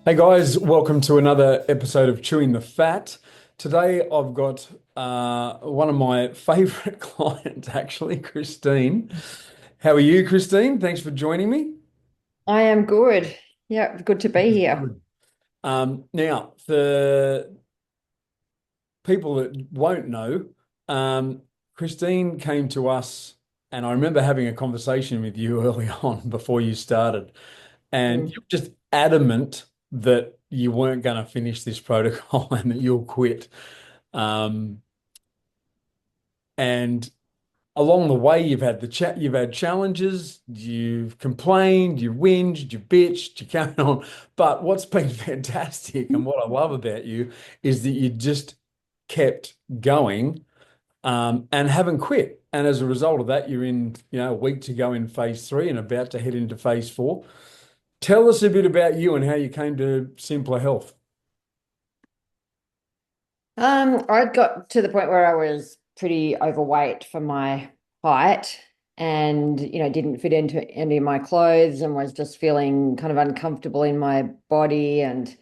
Hey guys, welcome to another episode of Chewing the Fat. Today I've got one of my favorite clients, actually, Christine. How are you, Christine? Thanks for joining me. I am good. Yeah, good to be here. Good. Now, for people that won't know, Christine came to us, and I remember having a conversation with you early on before you started, and Mm. you're just adamant that you weren't going to finish this protocol and that you'll quit. Um, and along the way, you've had challenges, you've complained, you whinged, you bitched, you carried on. But what's been fantastic and what I love about you is that you just kept going and haven't quit. And as a result of that, you're in, a week to go in phase three and about to head into phase four. Tell us a bit about you and how you came to Simpler Health. I got to the point where I was pretty overweight for my height and, didn't fit into any of my clothes and was just feeling kind of uncomfortable in my body and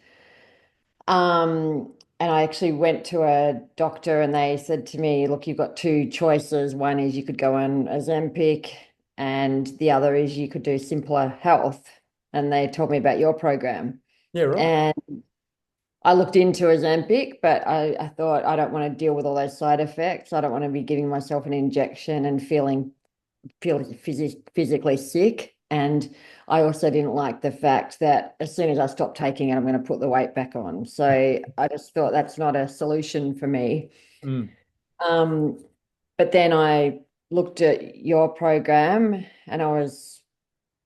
I actually went to a doctor and they said to me, look, you've got two choices. One is you could go on Ozempic and the other is you could do Simpler Health. And they told me about your program. Yeah, right. And I looked into Ozempic, but I thought I don't want to deal with all those side effects. I don't want to be giving myself an injection and feeling physically sick. And I also didn't like the fact that as soon as I stop taking it, I'm going to put the weight back on. So I just thought that's not a solution for me. Mm. Um, but then I looked at your program and I was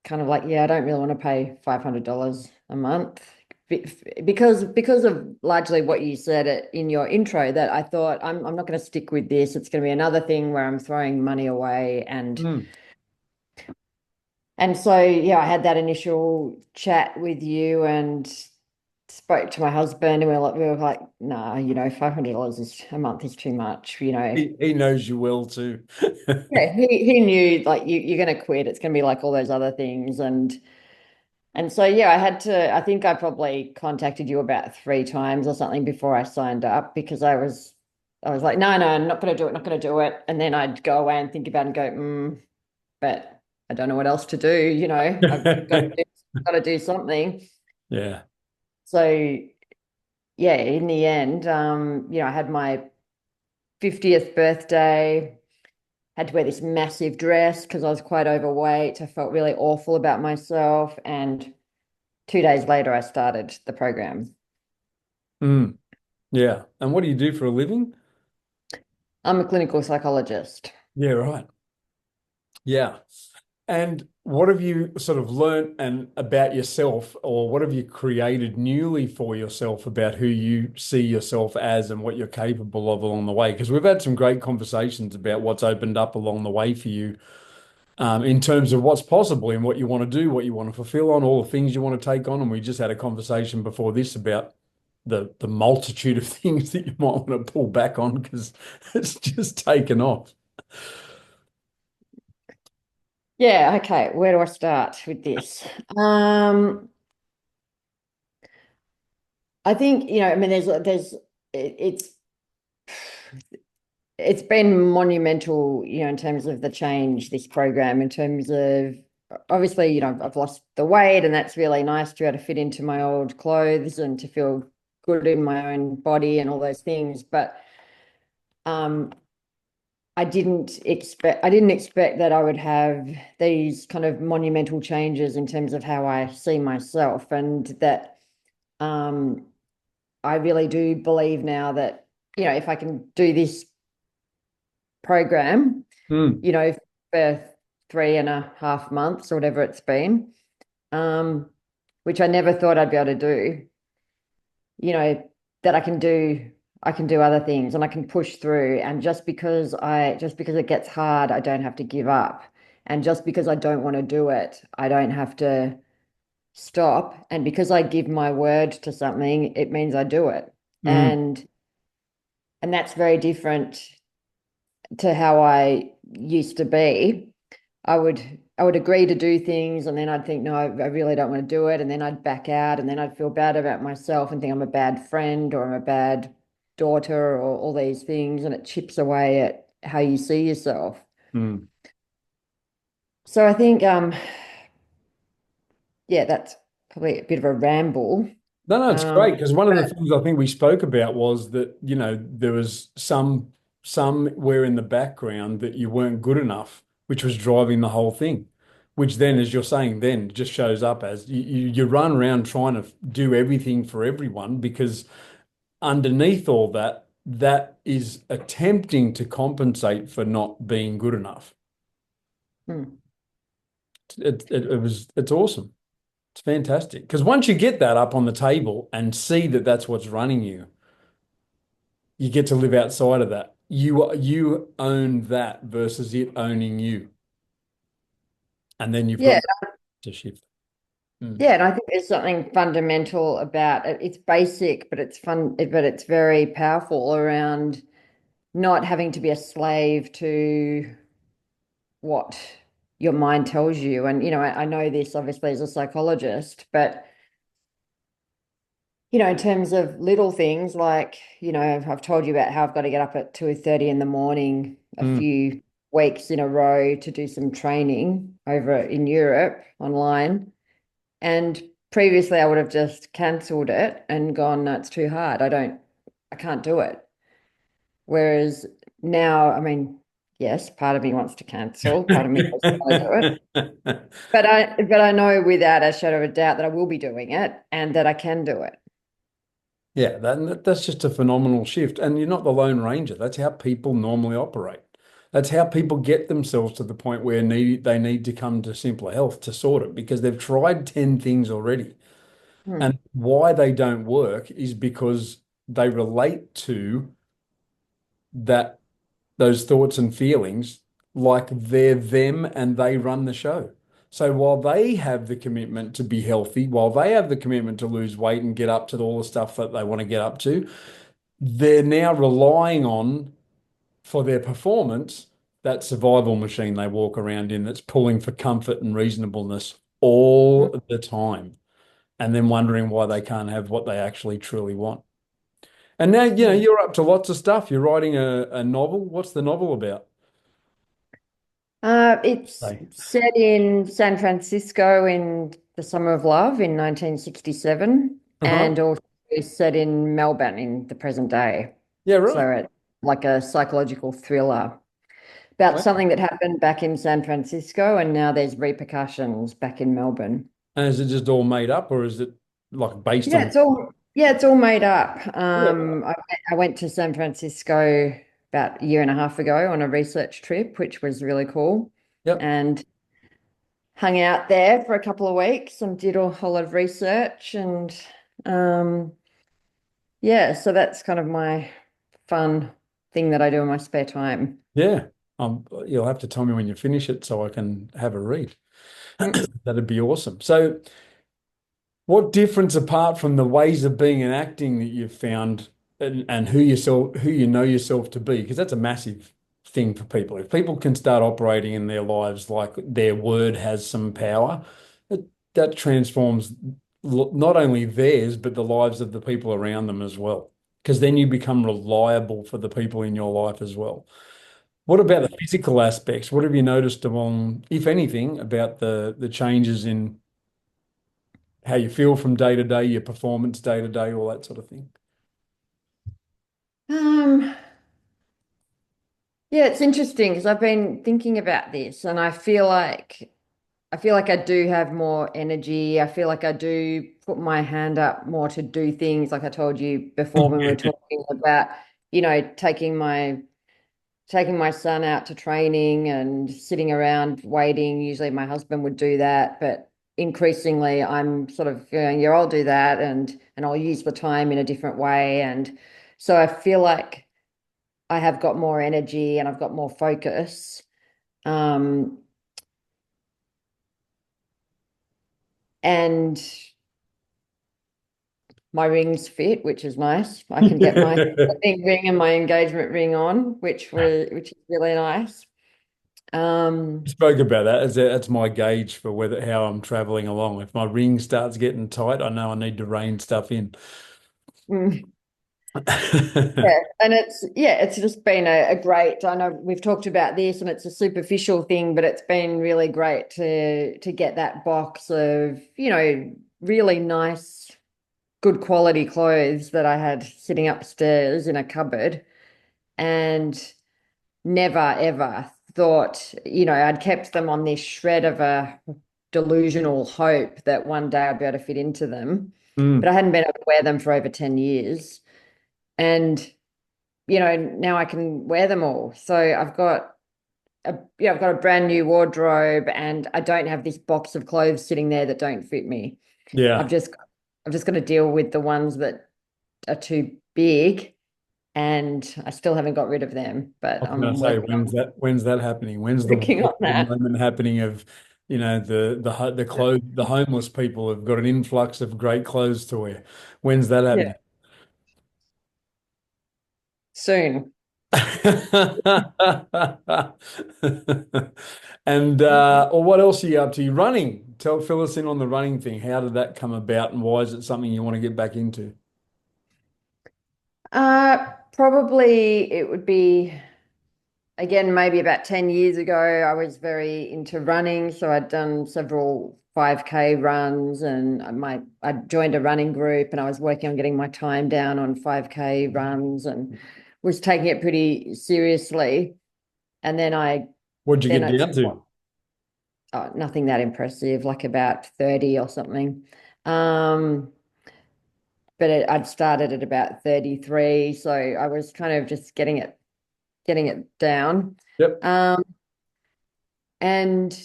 kind of like, yeah, I don't really want to pay $500 a month because of largely what you said in your intro that I thought I'm not going to stick with this. It's going to be another thing where I'm throwing money away Mm. and so yeah, I had that initial chat with you and spoke to my husband and we were like, nah, $500 a month is too much, He knows you well too. Yeah, he knew like you're going to quit. It's going to be like all those other things. And so, yeah, I think I probably contacted you about three times or something before I signed up because I was like, no, I'm not going to do it, not going to do it. And then I'd go away and think about it and go, but I don't know what else to do. I've got to do something. Yeah. So, yeah, in the end, I had my 50th birthday, had to wear this massive dress because I was quite overweight. I felt really awful about myself. And 2 days later, I started the program. Mm. Yeah. And what do you do for a living? I'm a clinical psychologist. Yeah, right. Yeah. And what have you sort of learnt and about yourself, or what have you created newly for yourself about who you see yourself as and what you're capable of along the way? Because we've had some great conversations about what's opened up along the way for you, in terms of what's possible and what you want to do, what you want to fulfill on, all the things you want to take on. And we just had a conversation before this about the multitude of things that you might want to pull back on because it's just taken off. Yeah, okay. Where do I start with this? Um, I think, I mean, it's it's been monumental, in terms of the change, this program, in terms of obviously, I've lost the weight and that's really nice to be able to fit into my old clothes and to feel good in my own body and all those things. But um I didn't expect that I would have these kind of monumental changes in terms of how I see myself and that um I really do believe now that if I can do this program Mm, you know for 3.5 months or whatever it's been, um which I never thought I'd be able to do, you know, that I can do other things and I can push through. And just because it gets hard, I don't have to give up. And just because I don't want to do it, I don't have to stop. And because I give my word to something, it means I do it. mm, And that's very different to how I used to be. I would I would agree to do things, and then I'd think, no, I really don't want to do it, and then I'd back out, and then I'd feel bad about myself and think I'm a bad friend or I'm a bad daughter or all these things, and it chips away at how you see yourself. Mm. So I think, yeah, that's probably a bit of a ramble. No, no, it's Um, great because one of the but things I think we spoke about was that, there was somewhere in the background that you weren't good enough, which was driving the whole thing, which then, as you're saying, then just shows up as you run around trying to do everything for everyone because underneath all that, that is attempting to compensate for not being good enough. hmm. It's awesome. It's fantastic because once you get that up on the table and see that that's what's running you, you get to live outside of that. You own that versus it owning you, and then you've got Yeah, to shift. Mm. yeah, and I think there's something fundamental about it. It's basic, but it's fun, but it's very powerful around not having to be a slave to what your mind tells you. And, I know this obviously as a psychologist, but, in terms of little things like, I've told you about how I've got to get up at 2:30 in the morning a Mm. few weeks in a row to do some training over in Europe online. And previously I would have just cancelled it and gone, no, it's too hard. I can't do it. Whereas now, I mean, yes, part of me wants to cancel, part of me doesn't want to do it. But I know without a shadow of a doubt that I will be doing it and that I can do it. Yeah, that's just a phenomenal shift. And you're not the Lone Ranger. That's how people normally operate. That's how people get themselves to the point where they need to come to Simpler Health to sort it because they've tried 10 things already. Hmm. And why they don't work is because they relate to that those thoughts and feelings like they're them and they run the show. So while they have the commitment to be healthy, while they have the commitment to lose weight and get up to all the stuff that they want to get up to, they're now relying on for their performance that survival machine they walk around in that's pulling for comfort and reasonableness all the time, and then wondering why they can't have what they actually truly want. And now, Yeah. you're up to lots of stuff. You're writing a novel. What's the novel about? It's Hey. set in San Francisco in the Summer of Love in 1967, Uh-huh. and also set in Melbourne in the present day. Yeah, right. So it's like a psychological thriller about Wow. something that happened back in San Francisco, and now there's repercussions back in Melbourne. And is it just all made up or is it like based Yeah, on? it's all made up. Yeah, right. I went to San Francisco about a year and a half ago on a research trip, which was really cool, Yep. and hung out there for a couple of weeks and did a whole lot of research. And um, yeah, so that's kind of my fun thing that I do in my spare time. Yeah. You'll have to tell me when you finish it so I can have a read. Mm. That'd be awesome. So, what difference apart from the ways of being and acting that you've found and who you know yourself to be? Because that's a massive thing for people. If people can start operating in their lives like their word has some power, that transforms not only theirs, but the lives of the people around them as well. Because then you become reliable for the people in your life as well. What about the physical aspects? What have you noticed among, if anything, about the changes in how you feel from day to day, your performance day to day, all that sort of thing? Um, yeah, it's interesting because I've been thinking about this, and I feel like I do have more energy. I feel like I do put my hand up more to do things like I told you before when we were talking about, taking my son out to training and sitting around waiting. Usually my husband would do that, but increasingly I'm sort of going, yeah, I'll do that and I'll use the time in a different way. And so I feel like I have got more energy and I've got more focus. Um, and my rings fit, which is nice. I can get my wedding ring and my engagement ring on, which is really nice. I Um, spoke about that. That's my gauge for whether how I'm traveling along. If my ring starts getting tight, I know I need to rein stuff in. mm, yeah, and it's just been a great. I know we've talked about this, and it's a superficial thing, but it's been really great to get that box of really nice, good quality clothes that I had sitting upstairs in a cupboard, and never ever thought, I'd kept them on this shred of a delusional hope that one day I'd be able to fit into them. But Mm, I hadn't been able to wear them for over 10 years. And, now I can wear them all. So I've got a brand new wardrobe and I don't have this box of clothes sitting there that don't fit me. I've yeah. just I've just got to deal with the ones that are too big and I still haven't got rid of them, I but was going to I'm say, working on when's that happening? When's working on the that. moment happening of, the homeless people have got an influx of great clothes to wear? When's that Yeah, happening? soon. And or what else are you up to? You running. Fill us in on the running thing. How did that come about, and why is it something you want to get back into? Probably it would be again maybe about 10 years ago. I was very into running, so I'd done several 5K runs and I joined a running group and I was working on getting my time down on 5K runs and was taking it pretty seriously. And then I What'd you then get at down some point, to? nothing that impressive, like about 30 or something. Um, but I'd started at about 33, so I was kind of just getting it down. Yep. Um, and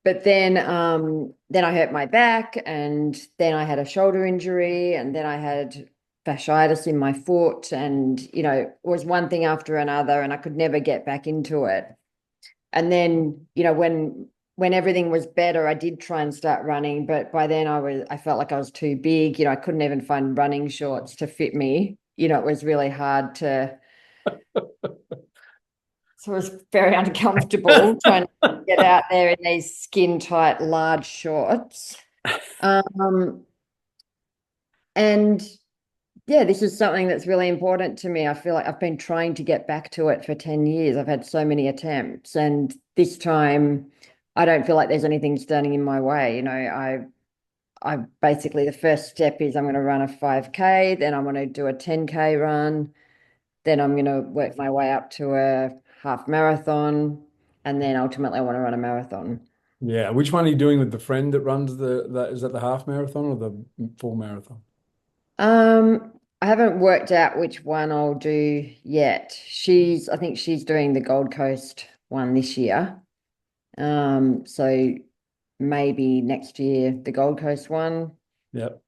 but then I hurt my back, and then I had a shoulder injury, and then I had fasciitis in my foot, and it was one thing after another, and I could never get back into it. And then, when everything was better, I did try and start running, but by then I felt like I was too big. I couldn't even find running shorts to fit me. It was really hard to, so it was very uncomfortable trying to get out there in these skin tight, large shorts. Um, and yeah, this is something that's really important to me. I feel like I've been trying to get back to it for 10 years. I've had so many attempts, and this time I don't feel like there's anything standing in my way. I basically the first step is I'm going to run a 5K, then I'm going to do a 10K run, then I'm going to work my way up to a half marathon, and then ultimately I want to run a marathon. Yeah. Which one are you doing with the friend that runs is that the half marathon or the full marathon? I haven't worked out which one I'll do yet. I think she's doing the Gold Coast one this year. So maybe next year the Gold Coast one Yep.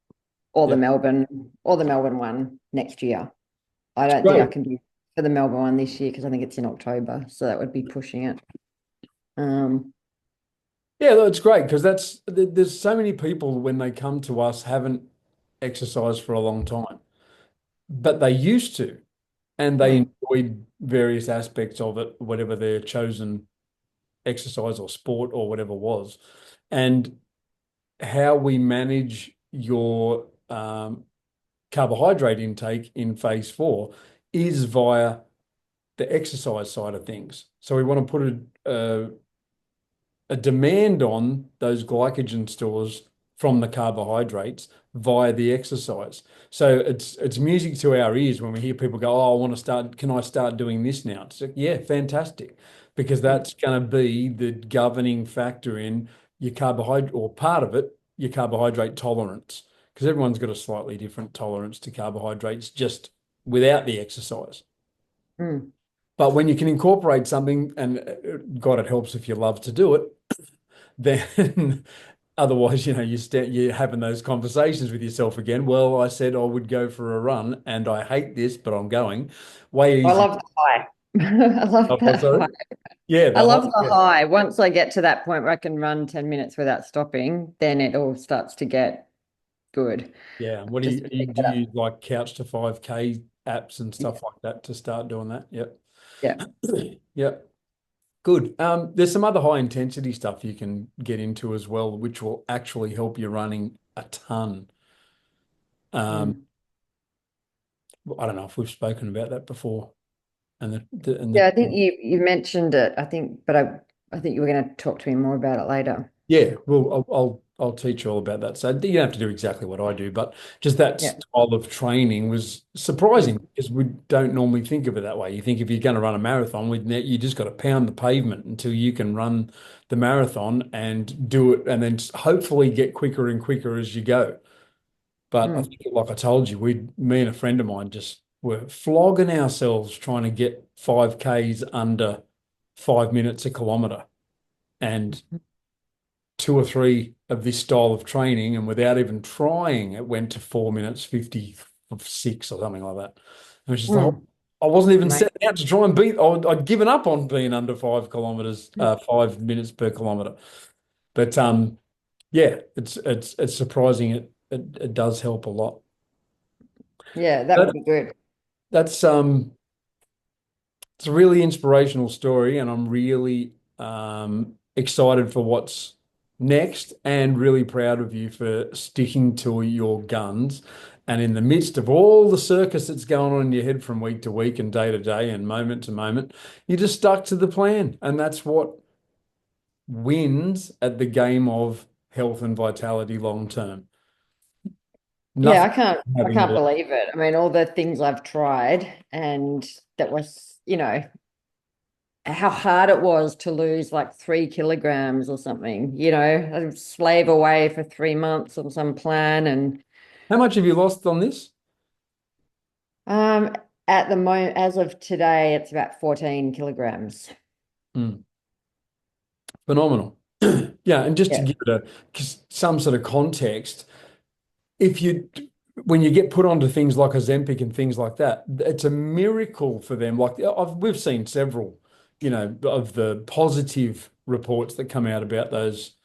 or the Yep. Melbourne one next year. I It's don't think I great. can do for the Melbourne one this year because I think it's in October, so that would be pushing it. Um, Yeah, that's great because there's so many people when they come to us haven't exercised for a long time, but they used to, and they mm, enjoyed various aspects of it, whatever their chosen exercise or sport or whatever was. And how we manage your carbohydrate intake in phase four is via the exercise side of things. So we want to put a demand on those glycogen stores from the carbohydrates via the exercise. So it's music to our ears when we hear people go, "Oh, I want to start. Can I start doing this now?" It's like, yeah, fantastic, because mm, that's going to be the governing factor in your carbohydrate or part of it, your carbohydrate tolerance, because everyone's got a slightly different tolerance to carbohydrates just without the exercise. mm. But when you can incorporate something, and God, it helps if you love to do it, then otherwise, you're having those conversations with yourself again. Well, I said I would go for a run, and I hate this, but I'm going. Way I easier. love the high. I love Oh, that sorry. high. Yeah, I the love whole. the Yeah, high. Once I get to that point where I can run 10 minutes without stopping, then it all starts to get good. yeah. What Just do you use like Couch to 5K apps and stuff like that to start doing that? Yep. yeah. Yep. Good. There's some other high intensity stuff you can get into as well, which will actually help you running a ton. Um, Mm. I don't know if we've spoken about that before. And Yeah, I think you mentioned it. I think, but I think you were going to talk to me more about it later. yeah, well, I'll teach you all about that. So you don't have to do exactly what I do, but just that Yeah. style of training was Mm. surprising because we don't normally think of it that way. You think if you're going to run a marathon, you just got to pound the pavement until you can run the marathon and do it, and then hopefully get quicker and quicker as you go. But I Mm. think, like I told you, me and a friend of mine just were flogging ourselves trying to get 5Ks under 5 minutes a kilometer. And two or three of this style of training, and without even trying, it went to 4 minutes 56 or something like that. And it's just like, Mm. I wasn't even Mate. setting out to try and beat. I'd given up on being under 5 kilometers, 5 minutes per kilometer. But yeah, it's surprising. It does help a lot. Yeah, that But would be good. that's it's a really inspirational story, and I'm really excited for what's next and really proud of you for sticking to your guns. And in the midst of all the circus that's going on in your head from week to week and day to day and moment to moment, you just stuck to the plan. And that's what wins at the game of health and vitality long term. Yeah, Nothing I having can't a believe it. I mean, all the things I've tried and that was, how hard it was to lose like 3 kilograms or something, I'd slave away for 3 months on some plan and How much have you lost on this? um at the moment as of today it's about 14 kilograms. Hmm. Phenomenal. Yeah, and just to Yeah. give it some sort of context, if you when you get put onto things like Ozempic and things like that, it's a miracle for them. Like we've seen several, of the positive reports that come out about those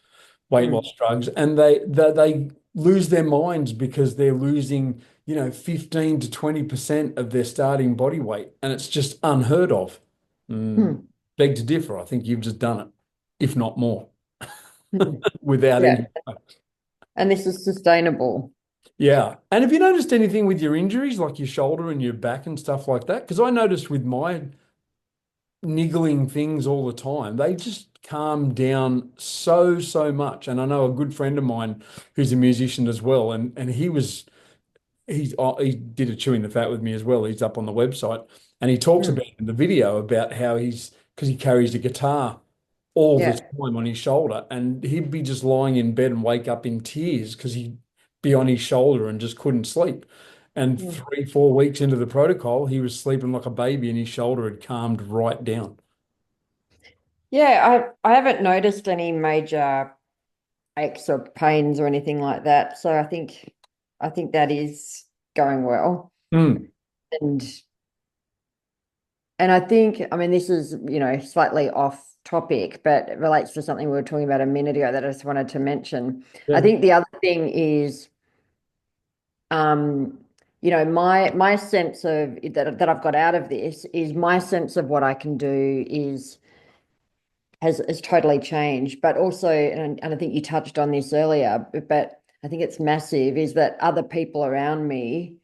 weight Mm. loss drugs, and they lose their minds because they're losing, 15 to 20% of their starting body weight, and it's just unheard of. Mm, Mm. beg to differ. I think you've just done it, if not more, Mm. without Yeah. any. And this is sustainable. Yeah. And have you noticed anything with your injuries, like your shoulder and your back and stuff like that? Because I noticed with my niggling things all the time, they just calm down so much. And I know a good friend of mine who's a musician as well, and he did a chewing the fat with me as well. He's up on the website, and he talks Mm. about in the video about how because he carries a guitar all the Yeah. time on his shoulder, and he'd be just lying in bed and wake up in tears because he'd be on his shoulder and just couldn't sleep. And Mm. 3, 4 weeks into the protocol, he was sleeping like a baby, and his shoulder had calmed right down. Yeah, I haven't noticed any major aches or pains or anything like that. So I think that is going well. Mm, And I think, I mean, this is, slightly off topic, but it relates to something we were talking about a minute ago that I just wanted to mention. I yeah. think the other thing is um, my sense of that I've got out of this is my sense of what I can do has totally changed. But also, and I think you touched on this earlier, but I think it's massive, is that other people around me,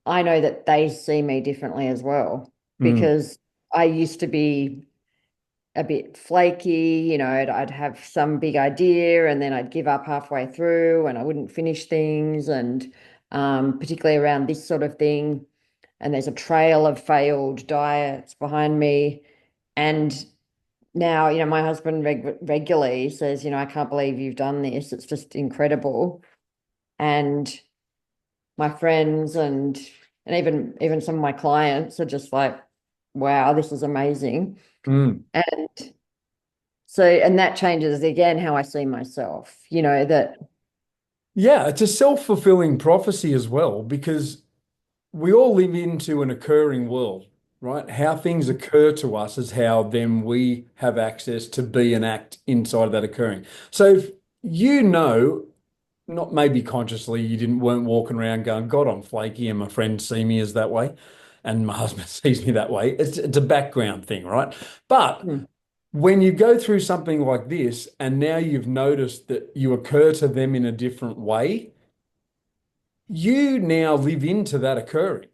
I know that they see me differently as well. Mm, Because I used to be a bit flaky, I'd have some big idea and then I'd give up halfway through and I wouldn't finish things. And particularly around this sort of thing. And there's a trail of failed diets behind me. And now, my husband regularly says, I can't believe you've done this. It's just incredible. And my friends and even some of my clients are just like, wow, this is amazing. mm. And so, and that changes again how I see myself, that Yeah, it's a self-fulfilling prophecy as well, because we all live into an occurring world, right? How things occur to us is how then we have access to be and act inside of that occurring. So if not maybe consciously, you didn't weren't walking around going, God, I'm flaky, and my friends see me as that way, and my husband sees me that way. It's a background thing, right? But Hmm. when you go through something like this and now you've noticed that you occur to them in a different way, you now live into that occurring.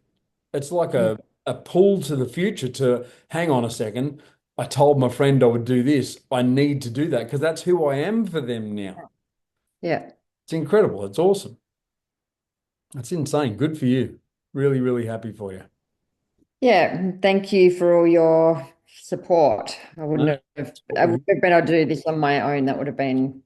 It's like Mm. a pull to the future to hang on a second. I told my friend I would do this. I need to do that because that's who I am for them now. Yeah. It's incredible. It's awesome. It's insane. Good for you. Really, really happy for you. Yeah. Thank you for all your support. No, I wouldn't have been able to do this on my own. That would have been,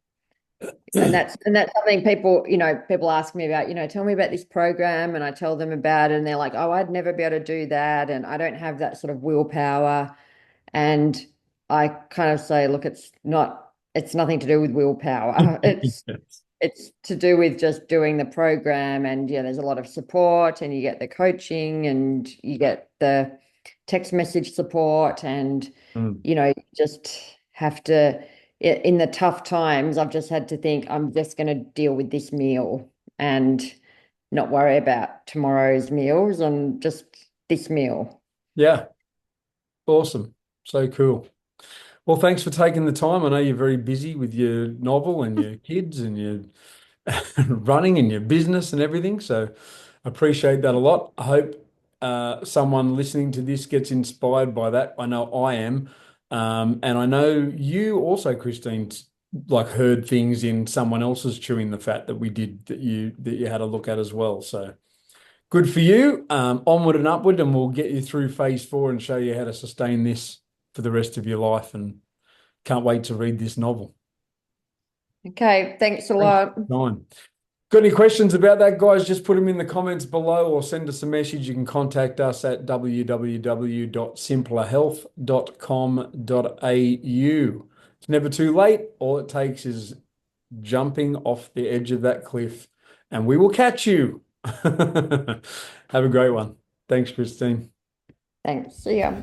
and that's something people ask me about, tell me about this program, and I tell them about it, and they're like, oh, I'd never be able to do that. And I don't have that sort of willpower. And I kind of say, look, it's nothing to do with willpower. It's to do with just doing the program, and yeah, there's a lot of support, and you get the coaching, and you get the text message support, and Mm. you just have to, in the tough times, I've just had to think, I'm just going to deal with this meal and not worry about tomorrow's meals and just this meal. Yeah, awesome. So cool. Well, thanks for taking the time. I know you're very busy with your novel and your kids and your running and your business and everything. So I appreciate that a lot. I hope someone listening to this gets inspired by that. I know I am. And I know you also, Christine, like heard things in someone else's chewing the fat that we did that you had a look at as well. So good for you. Onward and upward, and we'll get you through phase 4 and show you how to sustain this for the rest of your life. And can't wait to read this novel. Okay, thanks a Thanks lot. for your time. Got any questions about that, guys? Just put them in the comments below or send us a message. You can contact us at www.simplrhealth.com.au. It's never too late. All it takes is jumping off the edge of that cliff, and we will catch you. Have a great one. Thanks, Christine. Thanks. See ya.